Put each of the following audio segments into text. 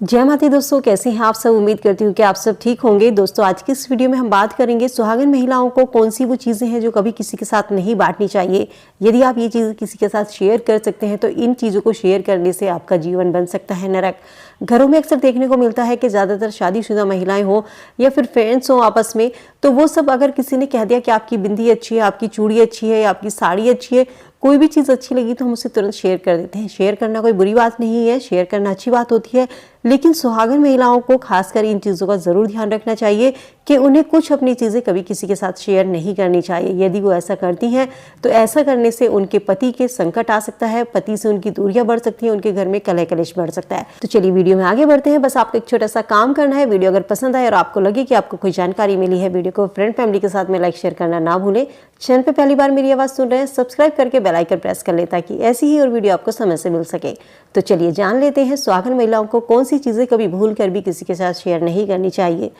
जय माता दी दोस्तों, कैसे हैं आप सब। उम्मीद करती हूँ कि आप सब ठीक होंगे। दोस्तों आज की इस वीडियो में हम बात करेंगे सुहागन महिलाओं को कौन सी वो चीज़ें हैं जो कभी किसी के साथ नहीं बांटनी चाहिए। यदि आप ये चीज़ें किसी के साथ शेयर कर सकते हैं तो इन चीज़ों को शेयर करने से आपका जीवन बन सकता है नरक। घरों में अक्सर देखने को मिलता है कि ज़्यादातर शादीशुदा महिलाएं हो या फिर फ्रेंड्स हो आपस में, तो वो सब अगर किसी ने कह दिया कि आपकी बिंदी अच्छी है, आपकी चूड़ी अच्छी है या आपकी साड़ी अच्छी है, कोई भी चीज़ अच्छी लगी तो हम उसे तुरंत शेयर कर देते हैं। शेयर करना कोई बुरी बात नहीं है, शेयर करना अच्छी बात होती है, लेकिन सुहागन महिलाओं को खासकर इन चीज़ों का ज़रूर ध्यान रखना चाहिए कि उन्हें कुछ अपनी चीज़ें कभी किसी के साथ शेयर नहीं करनी चाहिए। यदि वो ऐसा करती हैं तो ऐसा करने से उनके पति के संकट आ सकता है, पति से उनकी दूरियां बढ़ सकती हैं, उनके घर में कलह कलेश बढ़ सकता है। तो चलिए वीडियो में आगे बढ़ते हैं। बस आपको एक छोटा सा काम करना है। वीडियो अगर पसंद आए और आपको लगे कि आपको कोई जानकारी मिली है, वीडियो को फ्रेंड फैमिली के साथ में लाइक शेयर करना ना भूलें। चैनल पे पहली बार मेरी आवाज़ सुन रहे हैं, सब्सक्राइब करके बेल आइकन प्रेस कर लें ताकि ऐसी ही और वीडियो आपको समय से मिल सके। तो चलिए जान लेते हैं सुहागन महिलाओं को कौन सी चीज़ें कभी भूल कर भी किसी के साथ शेयर नहीं करनी चाहिए।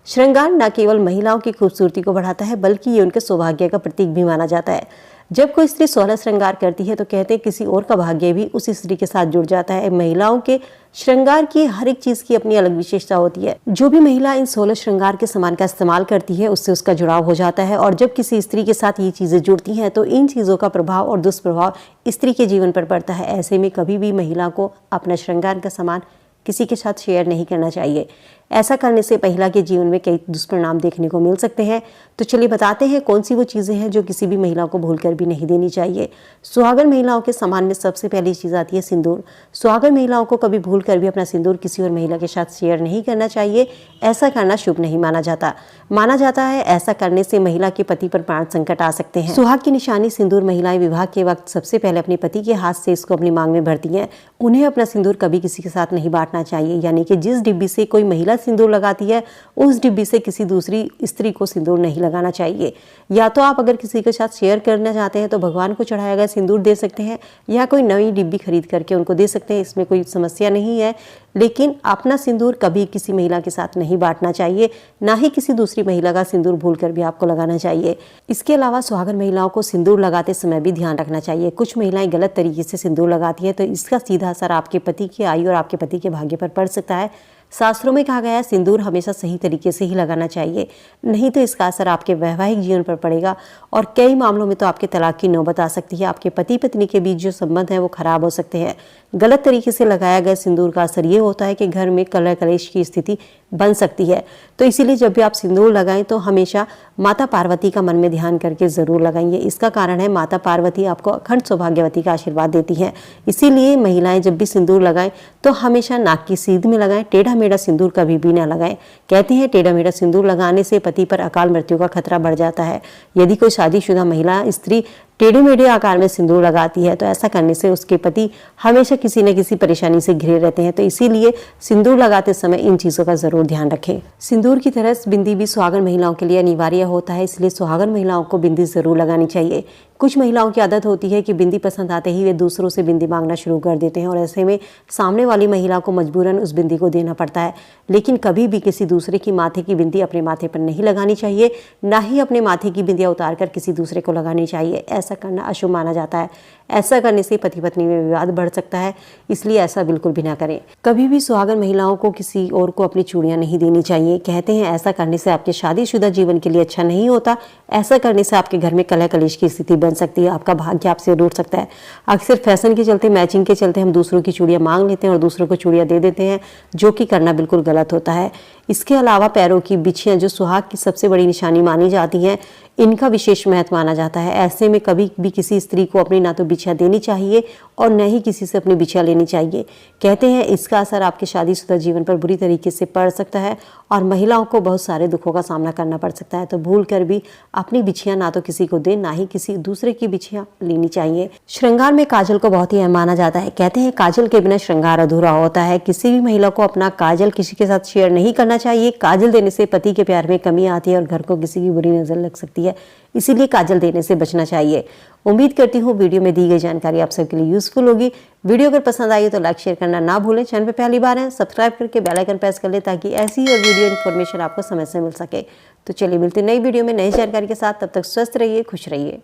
श्रृंगार न केवल महिलाओं की खूबसूरती को बढ़ाता है बल्कि ये उनके सौभाग्य का प्रतीक भी माना जाता है। जब कोई स्त्री 16 श्रृंगार करती है तो कहते हैं किसी और का भाग्य भी उसी स्त्री के साथ जुड़ जाता है। महिलाओं के श्रृंगार की हर एक चीज की अपनी अलग विशेषता होती है। जो भी महिला इन 16 श्रृंगार के सामान का इस्तेमाल करती है उससे उसका जुड़ाव हो जाता है, और जब किसी स्त्री के साथ ये चीजें जुड़ती हैं तो इन चीजों का प्रभाव और दुष्प्रभाव स्त्री के जीवन पर पड़ता है। ऐसे में कभी भी महिला को अपना श्रृंगार का सामान किसी के साथ शेयर नहीं करना चाहिए। ऐसा करने से महिला के जीवन में कई दुष्परिणाम देखने को मिल सकते हैं। तो चलिए बताते हैं कौन सी वो चीज़ें हैं जो किसी भी महिला को भूलकर भी नहीं देनी चाहिए। सुहागन महिलाओं के सामान में सबसे पहली चीज़ आती है सिंदूर। सुहागन महिलाओं को कभी भूलकर भी अपना सिंदूर किसी और महिला के साथ शेयर नहीं करना चाहिए। ऐसा करना शुभ नहीं माना जाता है ऐसा करने से महिला के पति पर प्राण संकट आ सकते हैं। सुहाग की निशानी सिंदूर महिलाएं विवाह के वक्त सबसे पहले अपने पति के हाथ से इसको अपनी मांग में भरती हैं। उन्हें अपना सिंदूर कभी किसी के साथ नहीं बांटना चाहिए, यानी कि जिस डिब्बी से कोई महिला सिंदूर लगाती है उस डिब्बी से किसी दूसरी स्त्री को सिंदूर नहीं लगाना चाहिए। या तो आप अगर किसी के साथ शेयर करना चाहते हैं तो भगवान को चढ़ाया गया सिंदूर दे सकते हैं या कोई नई डिब्बी खरीद करके उनको दे सकते हैं, इसमें कोई समस्या नहीं है। लेकिन अपना सिंदूर कभी किसी महिला के साथ नहीं बांटना चाहिए, ना ही किसी दूसरी महिला का सिंदूर भूलकर भी आपको लगाना चाहिए। इसके अलावा सुहागन महिलाओं को सिंदूर लगाते समय भी ध्यान रखना चाहिए। कुछ महिलाएं गलत तरीके से सिंदूर लगाती हैं तो इसका सीधा असर आपके पति की आयु और आपके पति के भाग्य पर पड़ सकता है। शास्त्रों में कहा गया है सिंदूर हमेशा सही तरीके से ही लगाना चाहिए, नहीं तो इसका असर आपके वैवाहिक जीवन पर पड़ेगा और कई मामलों में तो आपके तलाक की नौबत आ सकती है। आपके पति पत्नी के बीच जो संबंध है वो खराब हो सकते हैं। गलत तरीके से लगाया गया सिंदूर का असर ये होता है कि घर में कलह कलेश की स्थिति बन सकती है। तो इसीलिए जब भी आप सिंदूर लगाएं तो हमेशा माता पार्वती का मन में ध्यान करके जरूर लगाइए। इसका कारण है माता पार्वती आपको अखंड सौभाग्यवती का आशीर्वाद देती है। इसीलिए महिलाएं जब भी सिंदूर लगाएं तो हमेशा नाक की सीध में लगाएं, टेढ़ा मेढ़ा सिंदूर कभी भी ना लगाएं। कहते हैं टेढ़ा मेढ़ा सिंदूर लगाने से पति पर अकाल मृत्यु का खतरा बढ़ जाता है। यदि कोई शादीशुदा महिला स्त्री टेढ़े मेढ़े आकार में सिंदूर लगाती है तो ऐसा करने से उसके पति हमेशा किसी न किसी परेशानी से घिरे रहते हैं। तो इसीलिए सिंदूर लगाते समय इन चीज़ों का जरूर ध्यान रखें। सिंदूर की तरह बिंदी भी सुहागन महिलाओं के लिए अनिवार्य होता है, इसलिए सुहागन महिलाओं को बिंदी जरूर लगानी चाहिए। कुछ महिलाओं की आदत होती है कि बिंदी पसंद आते ही वे दूसरों से बिंदी मांगना शुरू कर देते हैं और ऐसे में सामने वाली महिला को मजबूरन उस बिंदी को देना पड़ता है। लेकिन कभी भी किसी दूसरे की माथे की बिंदी अपने माथे पर नहीं लगानी चाहिए, ना ही अपने माथे की बिंदियां उतार कर किसी दूसरे को लगानी चाहिए। ऐसा करना अशुभ माना जाता है। ऐसा करने से पति पत्नी में विवाद बढ़ सकता है, इसलिए ऐसा बिल्कुल भी ना करें। कभी भी सुहागन महिलाओं को किसी और को अपनी चूड़ियां नहीं देनी चाहिए। कहते हैं ऐसा करने से आपके शादीशुदा जीवन के लिए अच्छा नहीं होता। ऐसा करने से आपके घर में कलह कलेश की स्थिति बन सकती है, आपका भाग्य आपसे रूठ सकता है। अक्सर फैशन के चलते, मैचिंग के चलते हम दूसरों की चूड़ियां मांग लेते हैं और दूसरों को चूड़ियां दे देते हैं, जो कि करना बिल्कुल गलत होता है। इसके अलावा पैरों की बिछियां जो सुहाग की सबसे बड़ी निशानी मानी जाती हैं, इनका विशेष महत्व माना जाता है। ऐसे में कभी भी किसी स्त्री को अपनी ना तो बिछिया देनी चाहिए और न ही किसी से अपनी बिछिया लेनी चाहिए। कहते हैं इसका असर आपके शादीशुदा जीवन पर बुरी तरीके से पड़ सकता है और महिलाओं को बहुत सारे दुखों का सामना करना पड़ सकता है। तो भूल कर भी अपनी बिछिया ना तो किसी को दे, ना ही किसी दूसरे की बिछिया लेनी चाहिए। श्रृंगार में काजल को बहुत ही अहम माना जाता है। कहते हैं काजल के बिना श्रृंगार अधूरा होता है। किसी भी महिला को अपना काजल किसी के साथ शेयर नहीं करना चाहिए। काजल देने से पति के प्यार में कमी आती है और घर को किसी की बुरी नजर लग सकती है, इसीलिए काजल देने से बचना चाहिए। उम्मीद करती हूँ वीडियो में दी गई जानकारी आप सबके लिए यूजफुल होगी। वीडियो अगर पसंद आई तो लाइक शेयर करना ना भूलें। चैनल पे पहली बार हैं सब्सक्राइब करके बेल आइकन प्रेस कर लें ताकि ऐसी ही और वीडियो इन्फॉर्मेशन आपको समय से मिल सके। तो चलिए मिलते नई वीडियो में नई जानकारी के साथ, तब तक स्वस्थ रहिए, खुश रहिए।